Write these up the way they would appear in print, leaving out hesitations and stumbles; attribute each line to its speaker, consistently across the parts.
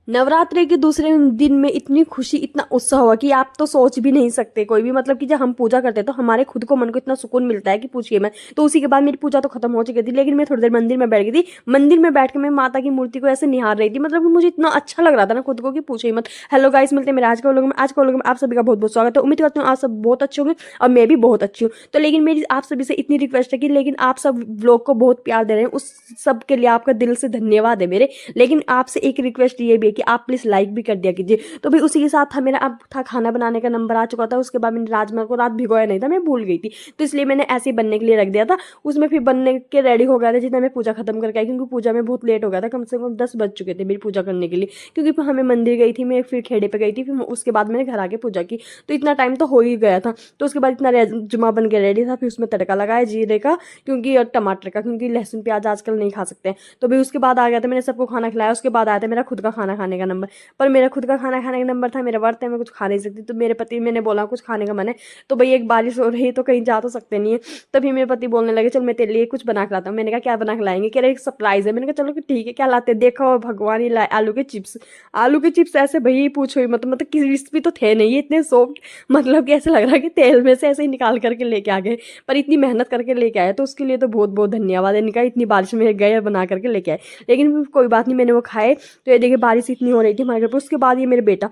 Speaker 1: नवरात्रि के दूसरे दिन में इतनी खुशी, इतना उत्साह हुआ कि आप तो सोच भी नहीं सकते कोई भी। मतलब कि जब हम पूजा करते हैं तो हमारे खुद को मन को इतना सुकून मिलता है कि पूछिए मत। तो उसी के बाद मेरी पूजा तो खत्म हो चुकी थी, लेकिन मैं थोड़ी देर मंदिर में बैठ गई थी। मंदिर में बैठ के मैं माता की मूर्ति को ऐसे निहार रही थी। मतलब मुझे इतना अच्छा लग रहा था ना खुद को कि पूछिए मत। हेलो गाइस, मिलते हैं मेरे आज के व्लॉग में। आज के व्लॉग में आप सभी का बहुत बहुत स्वागत है। उम्मीद करती हूँ आप सब बहुत अच्छे होंगे और मैं भी बहुत अच्छी हूँ। तो लेकिन मेरी आप सभी से इतनी रिक्वेस्ट है कि लेकिन आप सब व्लॉग को बहुत प्यार दे रहे हैं, उस सब के लिए आपका दिल से धन्यवाद है मेरे। लेकिन आपसे एक रिक्वेस्ट ये भी है कि आप प्लीज़ लाइक भी कर दिया कीजिए। तो भाई उसी के साथ था मेरा अब था खाना बनाने का नंबर आ चुका था। उसके बाद मैंने राजमा को रात भिगोया नहीं था, मैं भूल गई थी, तो इसलिए मैंने ऐसे ही बनने के लिए रख दिया था। उसमें फिर बनने के रेडी हो गया था जितना मैं पूजा खत्म करके आई, क्योंकि पूजा में बहुत लेट हो गया था, कम से कम 10 बज चुके थे मेरी पूजा करने के लिए। क्योंकि हमें मंदिर गई थी मैं, फिर खेड़े पे गई थी, फिर उसके बाद मैंने घर आके पूजा की, तो इतना टाइम तो हो ही गया था। तो उसके बाद इतना राजमा बन के रेडी था। फिर उसमें तड़का लगाया जीरे का क्योंकि और टमाटर का, क्योंकि लहसुन प्याज आजकल नहीं खा सकते हैं। तो भाई उसके बाद आ गया था, मैंने सबको खाना खिलाया। उसके बाद आया था मेरा खुद का खाना खाने का नंबर। पर मेरा खुद का खाना खाने का नंबर था, मेरा व्रत है, मैं कुछ खा नहीं सकती। तो मेरे पति, मैंने बोला कुछ खाने का मन है, तो भाई एक बारिश हो रही है तो कहीं जा तो सकते नहीं है। तभी मेरे पति बोलने लगे चल मैं तेरे लिए कुछ बना के लाता हूँ। मैंने कहा क्या बना के लाएंगे? कह रहे एक सरप्राइज है। मैंने कहा चलो ठीक है, क्या लाते हैं? देखो भगवान ही लाए आलू के चिप्स। आलू के चिप्स ऐसे भाई पूछो ही मतलब क्रिस्पी तो थे नहीं, इतने सॉफ्ट, मतलब कि ऐसे लग रहा है कि तेल में से ऐसे ही निकाल करके लेके आ गए। पर इतनी मेहनत करके लेके आए तो उसके लिए तो बहुत बहुत धन्यवाद है इनका। इतनी बारिश में गए बना करके लेके आए, लेकिन कोई बात नहीं, मैंने वो खाए। तो ये देखिए बारिश इतनी हो रही थी हमारे घर पर। उसके बाद ये मेरे बेटा,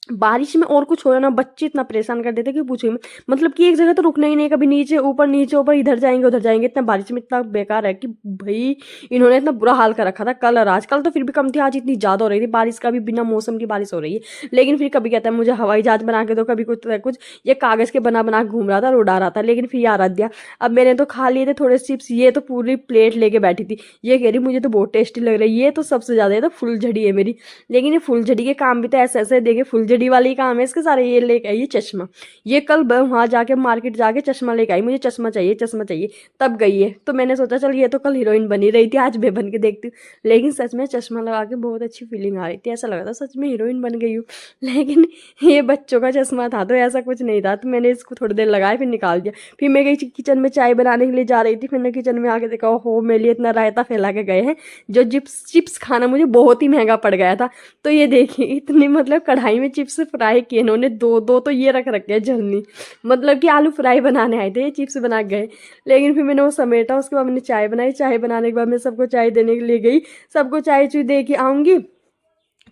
Speaker 1: बारिश में और कुछ हो ना, बच्चे इतना परेशान कर देते कि पूछिए मत। मतलब कि एक जगह तो रुकना ही नहीं, कभी नीचे ऊपर, इधर जाएंगे उधर जाएंगे। इतना बारिश में इतना बेकार है कि भाई इन्होंने इतना बुरा हाल कर रखा था कल और आज। कल तो फिर भी कम थी, आज इतनी ज़्यादा हो रही थी बारिश का भी, बिना मौसम की बारिश हो रही है। लेकिन फिर कभी कहता है मुझे हवाई जहाज बना के दो, कभी कुछ ये कागज़ के बना बना के घूम रहा था और उड़ा रहा था। लेकिन फिर यार दिया। अब मैंने तो खा लिए थे थोड़े चिप्स, ये तो पूरी प्लेट लेके बैठी थी। ये कह रही मुझे तो बहुत टेस्टी लग रही है, ये तो सबसे ज़्यादा, ये तो फुलझड़ी है मेरी। लेकिन ये फुलझड़ी के काम भी तो ऐसे ऐसे देखे, फुलझड़ी वाले ही काम है इसके सारे। ये लेके आई चश्मा, ये कल वहाँ जाके मार्केट जाके चश्मा लेके आई, मुझे चश्मा चाहिए चश्मा चाहिए, तब गई है। तो मैंने सोचा चल ये तो कल हीरोइन बनी रही थी, आज मैं बन के देखती हूँ। लेकिन सच में चश्मा लगा के बहुत अच्छी फीलिंग आ रही थी, ऐसा लगा था सच में हीरोइन बन गई हूँ। लेकिन ये बच्चों का चश्मा था तो ऐसा कुछ नहीं था। तो मैंने इसको थोड़ी देर लगाया फिर निकाल दिया। फिर मैं गई किचन में चाय बनाने के लिए जा रही थी। फिर मैं किचन में आके देखा हो मेरे लिए इतना रायता फैला के गए हैं, जो चिप्स खाना मुझे बहुत ही महंगा पड़ गया था। तो ये देखिए इतनी मतलब कढ़ाई में चिप्स फ्राई किए इन्होंने, दो दो तो ये रख रखे हैं झरनी। मतलब कि आलू फ्राई बनाने आए थे, ये चिप्स बना के गए। लेकिन फिर मैंने वो समेटा, उसके बाद मैंने चाय बनाई। चाय बनाने के बाद मैं सबको चाय देने के लिए गई। सबको चाय चुई दे के आऊँगी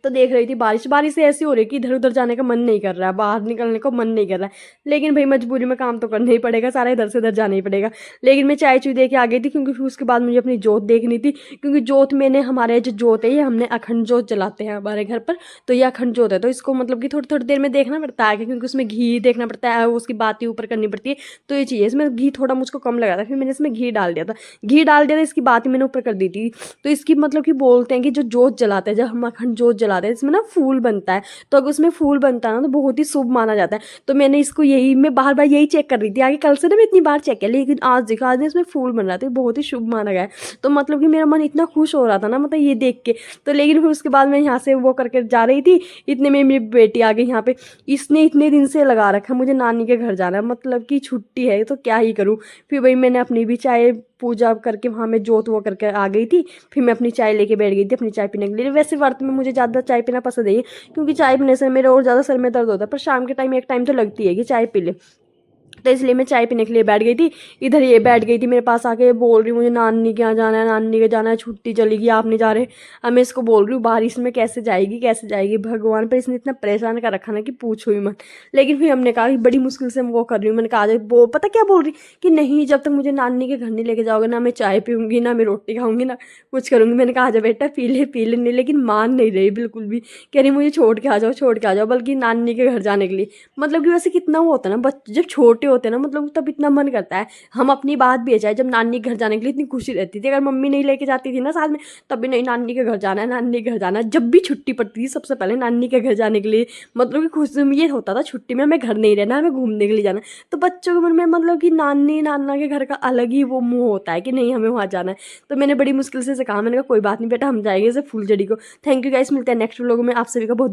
Speaker 1: तो देख रही थी बारिश। बारिश से ऐसी हो रही कि इधर उधर जाने का मन नहीं कर रहा है, बाहर निकलने का मन नहीं कर रहा है। लेकिन भाई मजबूरी में काम तो करना ही पड़ेगा, सारा इधर से उधर जाना ही पड़ेगा। लेकिन मैं चाय चुई दे के आ गई थी, क्योंकि फिर उसके बाद मुझे अपनी जोत देखनी थी। क्योंकि जोत मैंने, हमारे जो जोत है ये हमने अखंड जोत जलाते हैं हमारे घर पर। तो ये अखंड जोत है, तो इसको मतलब कि थोड़ी थोड़ी देर में देखना पड़ता है, क्योंकि उसमें घी देखना पड़ता है, उसकी बाती ऊपर करनी पड़ती है। तो ये चाहिए, इसमें घी थोड़ा मुझको कम लगा था, फिर मैंने इसमें घी डाल दिया था। घी डाल दिया था, इसकी बाती मैंने ऊपर कर दी थी। तो इसकी मतलब कि बोलते हैं कि जो जोत जलाते हैं, जब हम अखंड जोत जलाते हैं, इसमें ना फूल बनता है। तो अगर उसमें फूल बनता है ना तो बहुत ही शुभ माना जाता है। तो मैंने इसको यही, मैं बार बार यही चेक कर रही थी आगे, कल से ना मैं इतनी बार चेक किया, लेकिन आज देखा, आज इसमें फूल बन रहा था, बहुत ही शुभ माना गया है। तो मतलब कि मेरा मन इतना खुश हो रहा था ना, मतलब ये देख के। तो लेकिन फिर उसके बाद मैं यहाँ से वो करके जा रही थी, इतने में मेरी बेटी आ गई यहाँ पे। इसने इतने दिन से लगा रखा मुझे नानी के घर जाना है, मतलब कि छुट्टी है तो क्या ही करूँ। फिर भाई मैंने अपनी भी चाय पूजा करके वहाँ मैं जोत वो करके आ गई थी। फिर मैं अपनी चाय लेके बैठ गई थी अपनी चाय पीने के लिए। वैसे व्रत में मुझे ज़्यादा चाय पीना पसंद है, क्योंकि चाय पीने से मेरे और ज़्यादा सर में दर्द होता है। पर शाम के टाइम एक टाइम तो लगती है कि चाय पी ले, तो इसलिए मैं चाय पीने के लिए बैठ गई थी। इधर ये बैठ गई थी मेरे पास आके, बोल रही मुझे नानी के यहाँ जाना है, नानी के जाना है, छुट्टी चलेगी आप नहीं जा रहे। अब मैं इसको बोल रही हूँ बारिश में कैसे जाएगी कैसे जाएगी, भगवान पर इसने इतना परेशान कर रखा ना कि पूछो ही मत। लेकिन फिर हमने कहा कि बड़ी मुश्किल से मैं वो कर रही हूँ। मैंने कहा वो पता क्या बोल रही कि नहीं, जब तक मुझे नानी के घर नहीं लेके जाओगे ना मैं चाय पीऊँगी, ना मैं रोटी खाऊंगी, ना कुछ करूँगी। मैंने कहा जा बेटा पी ले नहीं, लेकिन मान नहीं रही बिल्कुल भी। कह रही मुझे छोड़ के आ जाओ, छोड़ के आ जाओ, बल्कि नानी के घर जाने के लिए। मतलब कि वैसे कितना वो होता है ना, बच्चे जब छोटे होते हैं ना, मतलब तब इतना मन करता है। हम अपनी बात भी है, चाहे जब नानी के घर जाने के लिए इतनी खुशी रहती थी, अगर मम्मी नहीं लेके जाती थी ना साथ में, तब भी नहीं नानी के घर जाना है, नानी के घर जाना है। जब भी छुट्टी पड़ती थी सबसे पहले नानी के घर जाने के लिए, मतलब कि खुशी में ये होता था छुट्टी में हमें घर नहीं रहना, हमें घूमने के लिए जाना। तो बच्चों के मन में मतलब कि नानी नाना के घर का अलग ही वो मुँह होता है कि नहीं हमें वहाँ जाना है। तो मैंने बड़ी मुश्किल से कहा, मैंने कहा कोई बात नहीं बेटा हम जाएंगे इसे फुलझड़ी को। थैंक यू गाइस, मिलते हैं नेक्स्ट व्लॉग में। आप सभी का बहुत